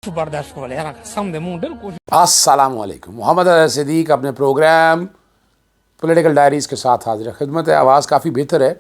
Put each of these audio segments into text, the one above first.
برداشت والے یار قسم دے منہ دل کوشش. السلام علیکم. محمد صدیق اپنے پروگرام پولیٹیکل ڈائریز کے ساتھ حاضر خدمت ہے. آواز کافی بہتر ہے.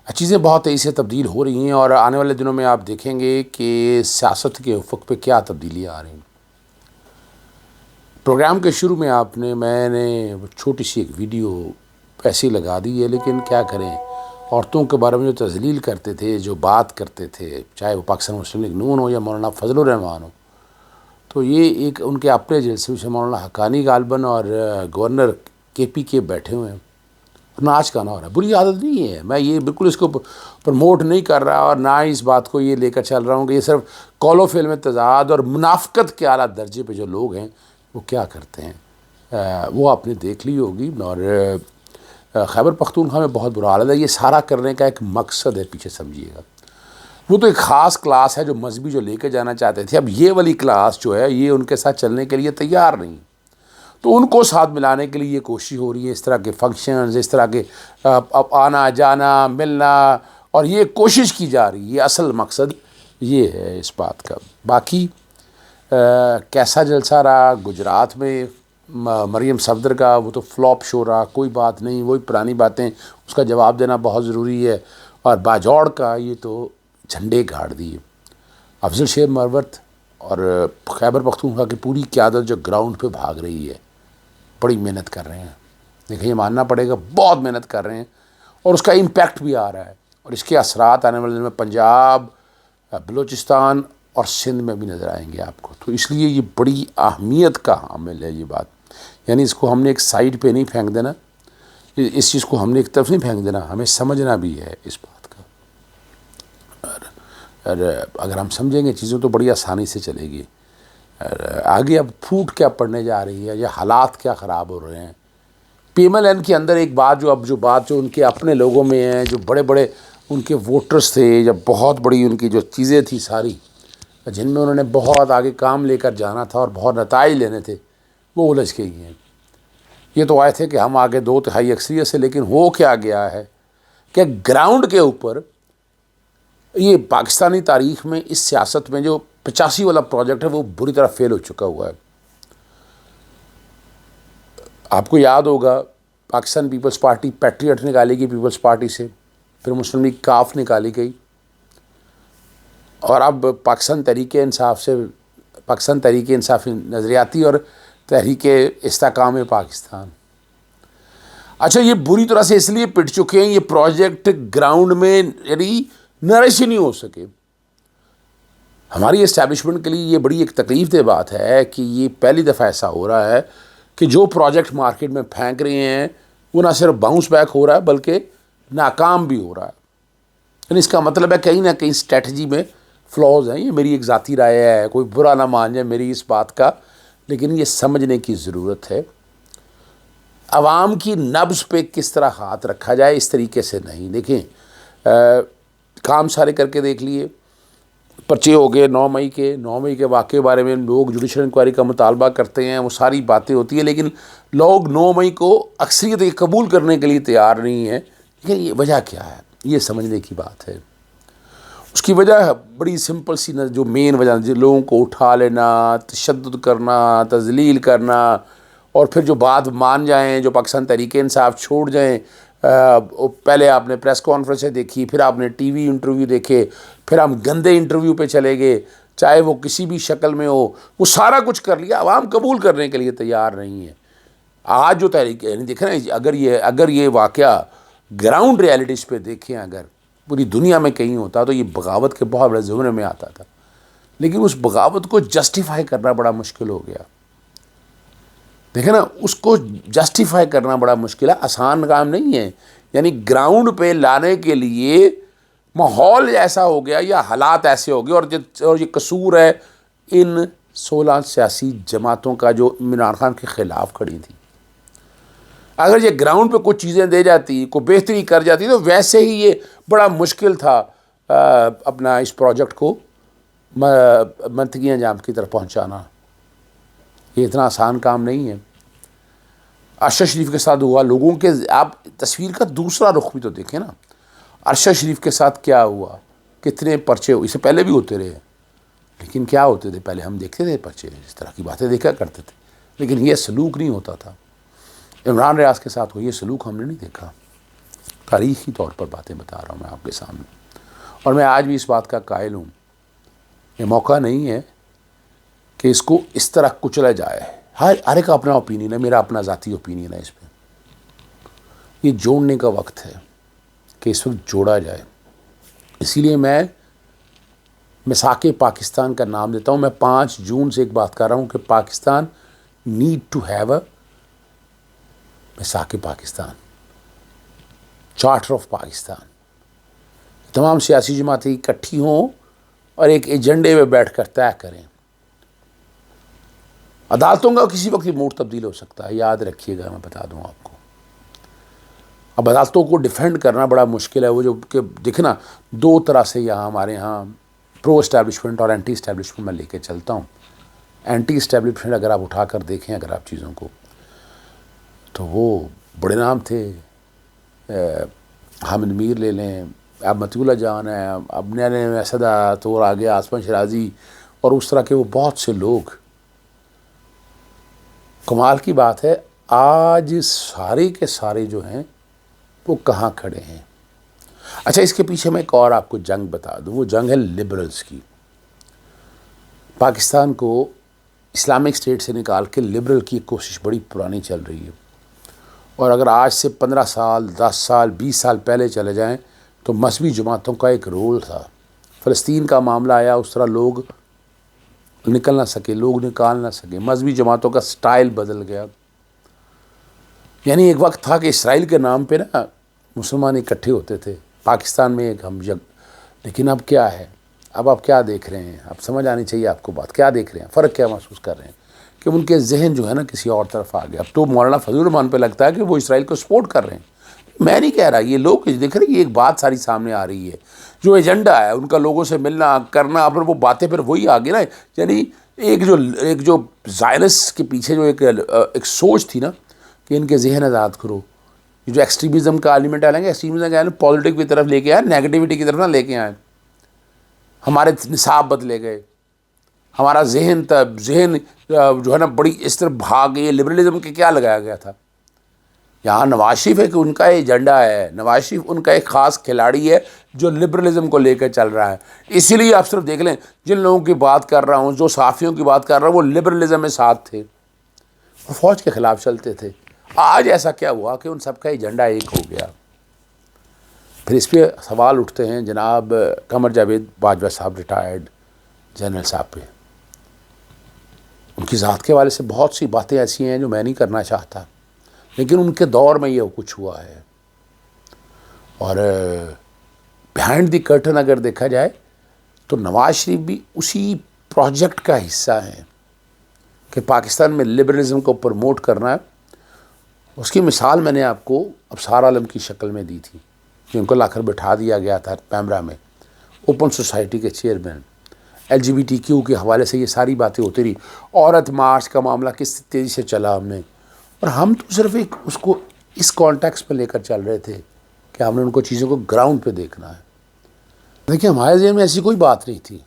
چیزیں بہت تیزی سے تبدیل ہو رہی ہیں اور آنے والے دنوں میں آپ دیکھیں گے کہ سیاست کے افق پہ کیا تبدیلیاں آ رہی ہیں. پروگرام کے شروع میں میں نے چھوٹی سی ایک ویڈیو ایسی لگا دی ہے، لیکن کیا کریں، عورتوں کے بارے میں جو تذلیل کرتے تھے، جو بات کرتے تھے، چاہے وہ پاکستان مسلم لیگ نون ہو یا مولانا فضل الرحمان ہو، تو یہ ایک ان کے اپنے جلسے سے مولانا حقانی غالباً اور گورنر کے پی کے بیٹھے ہوئے ہیں. ناچ گانا ہو رہا ہے. بری عادت نہیں ہے، میں یہ بالکل اس کو پروموٹ نہیں کر رہا اور نہ اس بات کو یہ لے کر چل رہا ہوں کہ یہ صرف قول و فعل میں تضاد اور منافقت کے اعلیٰ درجے پہ جو لوگ ہیں وہ کیا کرتے ہیں، وہ آپ نے دیکھ لی ہوگی. اور خیبر پختونخوا میں بہت برا حال ہے. یہ سارا کرنے کا ایک مقصد ہے، پیچھے سمجھیے گا. وہ تو ایک خاص کلاس ہے جو مذہبی جو لے کے جانا چاہتے تھے. اب یہ والی کلاس جو ہے یہ ان کے ساتھ چلنے کے لیے تیار نہیں، تو ان کو ساتھ ملانے کے لیے یہ کوشش ہو رہی ہے. اس طرح کے فنکشنز، اس طرح کے آنا جانا ملنا، اور یہ کوشش کی جا رہی ہے. اصل مقصد یہ ہے اس بات کا. باقی کیسا جلسہ رہا گجرات میں مریم صفدر کا، وہ تو فلاپ شو رہا. کوئی بات نہیں، وہی پرانی باتیں، اس کا جواب دینا بہت ضروری ہے. اور باجوڑ کا یہ تو جھنڈے گاڑ دیے. افضل شیر مروت اور خیبر پختونخوا کی پوری قیادت جو گراؤنڈ پہ بھاگ رہی ہے، بڑی محنت کر رہے ہیں. دیکھیں، یہ ماننا پڑے گا، بہت محنت کر رہے ہیں اور اس کا امپیکٹ بھی آ رہا ہے. اور اس کے اثرات آنے والے دنوں میں پنجاب، بلوچستان اور سندھ میں بھی نظر آئیں گے آپ کو. تو اس لیے یہ بڑی اہمیت کا حامل ہے یہ بات. یعنی اس کو ہم نے ایک سائڈ پہ نہیں پھینک دینا، اس چیز کو ہم نے ایک طرف نہیں پھینک دینا، ہمیں سمجھنا بھی ہے اس بات کا. اور اگر ہم سمجھیں گے چیزیں تو بڑی آسانی سے چلے گی. آگے اب پھوٹ کیا پڑنے جا رہی ہے، یا حالات کیا خراب ہو رہے ہیں. پی ایم ایل این کے اندر ایک بات جو ان کے اپنے لوگوں میں ہیں، جو بڑے بڑے ان کے ووٹرز تھے، یا بہت بڑی ان کی جو چیزیں تھیں ساری، جن میں انہوں نے بہت آگے کام لے کر جانا تھا اور بہت نتائج لینے تھے، وہ الجھ گئی ہیں. یہ تو آئے تھے کہ ہم آگے 2/3 اکثریت سے، لیکن ہو کیا گیا ہے کہ گراؤنڈ کے اوپر یہ پاکستانی تاریخ میں اس سیاست میں جو 85 والا پروجیکٹ ہے وہ بری طرح فیل ہو چکا ہوا ہے. آپ کو یاد ہوگا پاکستان پیپلز پارٹی پیٹریٹ نکالی گئی پیپلز پارٹی سے، پھر مسلم لیگ کاف نکالی گئی، اور اب پاکستان تحریک انصاف نظریاتی اور تحریک استحکام پاکستان. اچھا، یہ بری طرح سے اس لیے پٹ چکے ہیں، یہ پروجیکٹ گراؤنڈ میں یعنی نرش ہی نہیں ہو سکے. ہماری اسٹیبلشمنٹ کے لیے یہ بڑی ایک تکلیف دہ بات ہے کہ یہ پہلی دفعہ ایسا ہو رہا ہے کہ جو پروجیکٹ مارکیٹ میں پھینک رہے ہیں وہ نہ صرف باؤنس بیک ہو رہا ہے بلکہ ناکام بھی ہو رہا ہے. یعنی اس کا مطلب ہے کہیں نہ کہیں اسٹریٹجی میں فلاز ہیں. یہ میری ایک ذاتی رائے ہے، کوئی برا نہ مان جائے میری اس بات کا، لیکن یہ سمجھنے کی ضرورت ہے. عوام کی نبض پہ کس طرح ہاتھ رکھا جائے، اس طریقے سے نہیں. دیکھیں، کام سارے کر کے دیکھ لیے، پرچے ہو گئے 9 مئی کے واقعے بارے میں لوگ جوڈیشل انکوائری کا مطالبہ کرتے ہیں، وہ ساری باتیں ہوتی ہیں، لیکن لوگ 9 مئی کو اکثریت یہ قبول کرنے کے لیے تیار نہیں ہیں. لیکن یہ وجہ کیا ہے، یہ سمجھنے کی بات ہے. اس کی وجہ بڑی سمپل سی، جو مین وجہ لوگوں کو اٹھا لینا، تشدد کرنا، تذلیل کرنا، اور پھر جو بات مان جائیں، جو پاکستان تحریک انصاف چھوڑ جائیں. پہلے آپ نے پریس کانفرنسیں دیکھی، پھر آپ نے ٹی وی انٹرویو دیکھے، پھر ہم گندے انٹرویو پہ چلے گئے، چاہے وہ کسی بھی شکل میں ہو. وہ سارا کچھ کر لیا، عوام قبول کرنے کے لیے تیار نہیں ہے. آج جو تحریک یعنی دیکھیں نا، اگر یہ واقعہ گراؤنڈ ریالٹیز پہ دیکھیں، اگر پوری دنیا میں کہیں ہوتا تو یہ بغاوت کے بہت بڑے زمرے میں آتا تھا. لیکن اس بغاوت کو جسٹیفائی کرنا بڑا مشکل ہو گیا. دیکھیں نا، اس کو جسٹیفائی کرنا بڑا مشکل ہے، آسان کام نہیں ہے. یعنی گراؤنڈ پہ لانے کے لیے ماحول ایسا ہو گیا یا حالات ایسے ہو گئے، اور یہ قصور ہے ان 16 سیاسی جماعتوں کا جو عمران خان کے خلاف کھڑی تھی. اگر یہ گراؤنڈ پہ کچھ چیزیں دے جاتی، کوئی بہتری کر جاتی، تو ویسے ہی یہ بڑا مشکل تھا اپنا اس پروجیکٹ کو منطقی انجام کی طرف پہنچانا. یہ اتنا آسان کام نہیں ہے. ارشد شریف کے ساتھ ہوا، لوگوں کے آپ تصویر کا دوسرا رخ بھی تو دیکھیں نا. ارشد شریف کے ساتھ کیا ہوا، کتنے پرچے، اس سے پہلے بھی ہوتے رہے، لیکن کیا ہوتے تھے پہلے ہم دیکھتے تھے بچے اس طرح کی باتیں دیکھا کرتے تھے، لیکن یہ سلوک نہیں ہوتا تھا۔ عمران ریاض کے ساتھ یہ سلوک ہم نے نہیں دیکھا۔ تاریخی طور پر باتیں بتا رہا ہوں میں آپ کے سامنے، اور میں آج بھی اس بات کا قائل ہوں، یہ موقع نہیں ہے کہ اس کو اس طرح کچلا جائے۔ ہر ایک کا اپنا اوپینین ہے، میرا اپنا ذاتی اوپینین ہے اس پہ۔ یہ جوڑنے کا وقت ہے کہ اس وقت جوڑا جائے۔ اسی لیے میں میثاق پاکستان کا نام دیتا ہوں۔ میں 5 جون سے ایک بات کر رہا ہوں کہ Pakistan need to have a میثاق پاکستان، چارٹر آف پاکستان۔ تمام سیاسی جماعتیں اکٹھی ہوں اور ایک ایجنڈے پہ بیٹھ کر طے کریں۔ عدالتوں کا کسی وقت موڈ تبدیل ہو سکتا ہے، یاد رکھیے گا، میں بتا دوں آپ کو۔ اب عدالتوں کو ڈیفینڈ کرنا بڑا مشکل ہے، وہ جو کہ دیکھنا 2 طرح سے یہاں ہمارے ہاں پرو اسٹیبلشمنٹ اور اینٹی اسٹیبلشمنٹ میں لے کے چلتا ہوں۔ اینٹی اسٹیبلشمنٹ اگر آپ اٹھا کر دیکھیں اگر آپ چیزوں کو، تو وہ بڑے نام تھے، حامد میر لے لیں، اب مطیع اللہ جان ہے، اب نئے اسد اور آگے آسمان شرازی اور اس طرح کے وہ بہت سے لوگ۔ کمال کی بات ہے آج سارے کے سارے جو ہیں وہ کہاں کھڑے ہیں۔ اچھا، اس کے پیچھے میں ایک اور آپ کو جنگ بتا دوں، وہ جنگ ہے لبرلز کی۔ پاکستان کو اسلامک اسٹیٹ سے نکال کے لبرل کی کوشش بڑی پرانی چل رہی ہے، اور اگر آج سے 15 سال 10 سال 20 سال پہلے چلے جائیں تو مذہبی جماعتوں کا ایک رول تھا۔ فلسطین کا معاملہ آیا، اس طرح لوگ نکل نہ سکے، لوگ نکال نہ سکے، مذہبی جماعتوں کا سٹائل بدل گیا۔ یعنی ایک وقت تھا کہ اسرائیل کے نام پہ نا مسلمان اکٹھے ہوتے تھے، پاکستان میں ایک ہم جگ۔ لیکن اب کیا ہے، اب آپ کیا دیکھ رہے ہیں، اب سمجھ آنی چاہیے آپ کو بات، کیا دیکھ رہے ہیں، فرق کیا محسوس کر رہے ہیں کہ ان کے ذہن جو ہے نا کسی اور طرف آ گیا۔ اب تو مولانا فضل الرحمان پہ لگتا ہے کہ وہ اسرائیل کو سپورٹ کر رہے ہیں۔ میں نہیں کہہ رہا، یہ لوگ دیکھ رہے ہیں، یہ ایک بات ساری سامنے آ رہی ہے، جو ایجنڈا ہے ان کا لوگوں سے ملنا کرنا، پھر وہ باتیں پھر وہی آگے نا۔ یعنی ایک جو زائنس کے پیچھے جو ایک سوچ تھی نا کہ ان کے ذہن آزاد کرو، یہ جو ایکسٹریمزم کا ایلیمنٹ آئیں گے، ایکسٹریمزم کا پالیٹک کی طرف لے کے آئے، نیگیٹیوٹی کی طرف نہ لے کے آئے، ہمارے نصاب بدلے گئے، ہمارا ذہن جو ہے نا بڑی اس طرح بھاگ گئی۔ لبرلزم کے کیا لگایا گیا تھا یہاں؟ نواز شریف ہے کہ ان کا ایجنڈا ہے، نواز شریف ان کا ایک خاص کھلاڑی ہے جو لبرلزم کو لے کر چل رہا ہے۔ اسی لیے آپ صرف دیکھ لیں، جن لوگوں کی بات کر رہا ہوں، جو صحافیوں کی بات کر رہا ہوں، وہ لبرلزم میں ساتھ تھے، وہ فوج کے خلاف چلتے تھے۔ آج ایسا کیا ہوا کہ ان سب کا ایجنڈا ایک ہو گیا؟ پھر اس پہ سوال اٹھتے ہیں جناب قمر جاوید باجوہ صاحب، ریٹائرڈ جنرل صاحب پہ۔ ان کی ذات کے حوالے سے بہت سی باتیں ایسی ہیں جو میں نہیں کرنا چاہتا، لیکن ان کے دور میں یہ کچھ ہوا ہے۔ اور بیہائنڈ دی کرٹن اگر دیکھا جائے تو نواز شریف بھی اسی پروجیکٹ کا حصہ ہیں کہ پاکستان میں لبرلزم کو پروموٹ کرنا ہے۔ اس کی مثال میں نے آپ کو ابصار عالم کی شکل میں دی تھی، جن کو لا کر بٹھا دیا گیا تھا پیمرا میں، اوپن سوسائٹی کے چیئرمین۔ LGBTQ کے حوالے سے یہ ساری باتیں ہوتی رہی، عورت مارچ کا معاملہ کس تیزی سے چلا ہم نے، اور ہم تو صرف ایک اس کو اس کانٹیکس پہ لے کر چل رہے تھے کہ ہم نے ان کو چیزوں کو گراؤنڈ پہ دیکھنا ہے۔ دیکھیں ہمارے ذہن میں ایسی کوئی بات نہیں تھی،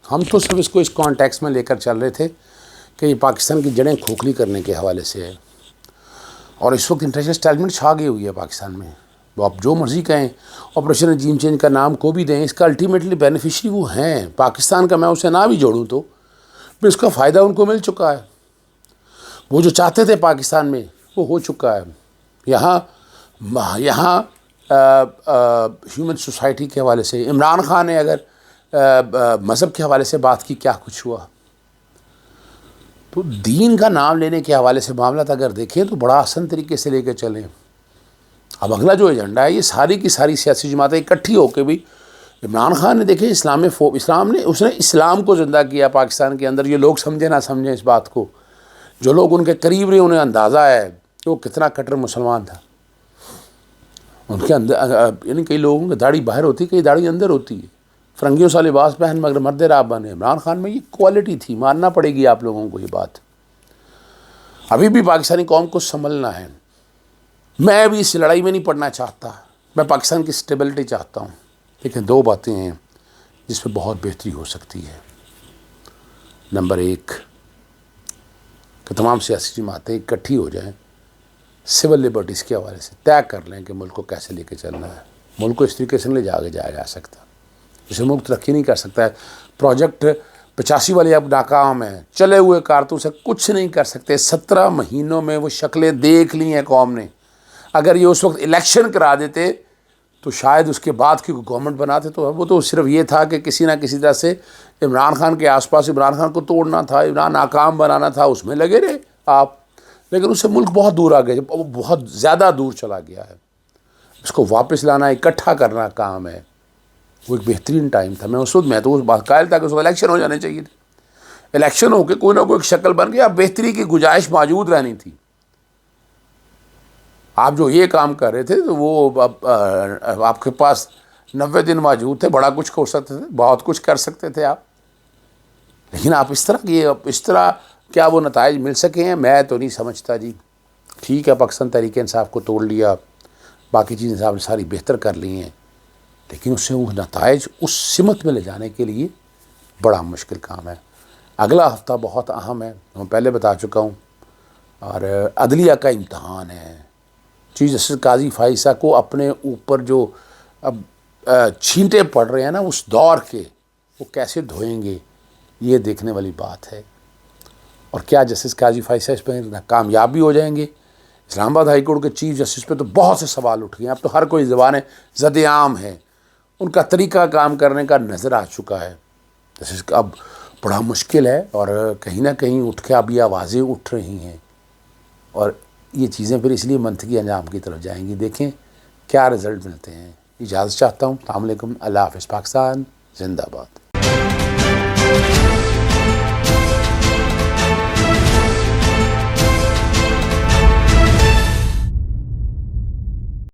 ہم تو صرف اس کو اس کانٹیکس میں لے کر چل رہے تھے کہ یہ پاکستان کی جڑیں کھوکھلی کرنے کے حوالے سے ہے۔ اور اس وقت انٹرنیشنل اسٹیٹمنٹ چھا گئی ہوئی ہے پاکستان میں، وہ آپ جو مرضی کہیں، آپریشن رجیم چینج کا نام کو بھی دیں، اس کا الٹیمیٹلی بینیفیشری وہ ہیں پاکستان کا۔ میں اسے نہ بھی جوڑوں تو پھر اس کا فائدہ ان کو مل چکا ہے۔ وہ جو چاہتے تھے پاکستان میں وہ ہو چکا ہے۔ یہاں ہیومن سوسائٹی کے حوالے سے عمران خان نے اگر مذہب کے حوالے سے بات کی، کیا کچھ ہوا؟ تو دین کا نام لینے کے حوالے سے معاملات اگر دیکھیں تو بڑا آسان طریقے سے لے کے چلیں۔ اب اگلا جو ایجنڈا ہے، یہ ساری کی ساری سیاسی جماعتیں اکٹھی ہو کے بھی، عمران خان نے دیکھیں اس نے اسلام کو زندہ کیا پاکستان کے اندر۔ یہ لوگ سمجھیں نہ سمجھیں اس بات کو، جو لوگ ان کے قریب رہے انہیں اندازہ ہے کہ وہ کتنا کٹر مسلمان تھا۔ ان کے اندر یعنی کئی لوگوں کی داڑھی باہر ہوتی ہے، کئی داڑھی اندر ہوتی ہے، فرنگیوں سا لباس پہن مگر مرد راب بنے۔ عمران خان میں یہ کوالٹی تھی، ماننا پڑے گی آپ لوگوں کو یہ بات۔ ابھی بھی پاکستانی قوم کو سنبھلنا ہے۔ میں ابھی اس لڑائی میں نہیں پڑنا چاہتا، میں پاکستان کی سٹیبلٹی چاہتا ہوں، لیکن 2 باتیں ہیں جس پہ بہت بہتری ہو سکتی ہے۔ نمبر 1 کہ تمام سیاسی جماعتیں اکٹھی ہو جائیں، سول لبرٹیز کے حوالے سے طے کر لیں کہ ملک کو کیسے لے کے چلنا ہے. ملک کو اس طریقے سے نہیں لے جایا جا سکتا، اسے ملک ترقی نہیں کر سکتا ہے. پروجیکٹ 85 والے اب ناکام ہیں، چلے ہوئے کارتوں سے کچھ نہیں کر سکتے. 17 مہینوں میں وہ شکلیں دیکھ لی ہیں قوم نے. اگر یہ اس وقت الیکشن کرا دیتے تو شاید اس کے بعد کی گورنمنٹ بناتے. تو وہ تو صرف یہ تھا کہ کسی نہ کسی طرح سے عمران خان کے آس پاس عمران خان کو توڑنا تھا، عمران ناکام بنانا تھا، اس میں لگے رہے آپ. لیکن اس سے ملک بہت دور آ گیا، وہ بہت زیادہ دور چلا گیا ہے. اس کو واپس لانا، اکٹھا کرنا کام ہے. وہ ایک بہترین ٹائم تھا. میں تو اس بات قائل تھا کہ اس کو الیکشن ہو جانے چاہیے تھے. الیکشن ہو کے کوئی نہ کوئی شکل بن گیا. بہتری کی گنجائش موجود رہنی تھی. آپ جو یہ کام کر رہے تھے تو وہ آپ کے پاس 90 دن موجود تھے، بڑا کچھ کر سکتے تھے، بہت کچھ کر سکتے تھے آپ. لیکن آپ اس طرح کیا وہ نتائج مل سکے ہیں؟ میں تو نہیں سمجھتا جی. ٹھیک ہے، پاکستان تحریک انصاف کو توڑ لیا، باقی چیزیں آپ نے ساری بہتر کر لی ہیں، لیکن اس سے وہ نتائج اس سمت میں لے جانے کے لیے بڑا مشکل کام ہے. اگلا ہفتہ بہت اہم ہے، میں پہلے بتا چکا ہوں. اور عدلیہ کا امتحان ہے. چیف جسٹس قاضی فائزہ کو اپنے اوپر جو اب چھینٹے پڑ رہے ہیں نا اس دور کے، وہ کیسے دھوئیں گے، یہ دیکھنے والی بات ہے. اور کیا جسٹس قاضی فائزہ اس پہ کامیاب بھی ہو جائیں گے؟ اسلام آباد ہائی کورٹ کے چیف جسٹس پہ تو بہت سے سوال اٹھ گئے ہیں. اب تو ہر کوئی زبانیں زد عام ہے، ان کا طریقہ کام کرنے کا نظر آ چکا ہے. جسٹس اب بڑا مشکل ہے، اور کہیں نہ کہیں اٹھ کے اب یہ آوازیں اٹھ رہی ہیں، اور یہ چیزیں پھر اس لیے منطقی انجام کی طرف جائیں گی. دیکھیں کیا رزلٹ ملتے ہیں. اجازت چاہتا ہوں. السلام علیکم. اللہ حافظ. پاکستان زندہ باد.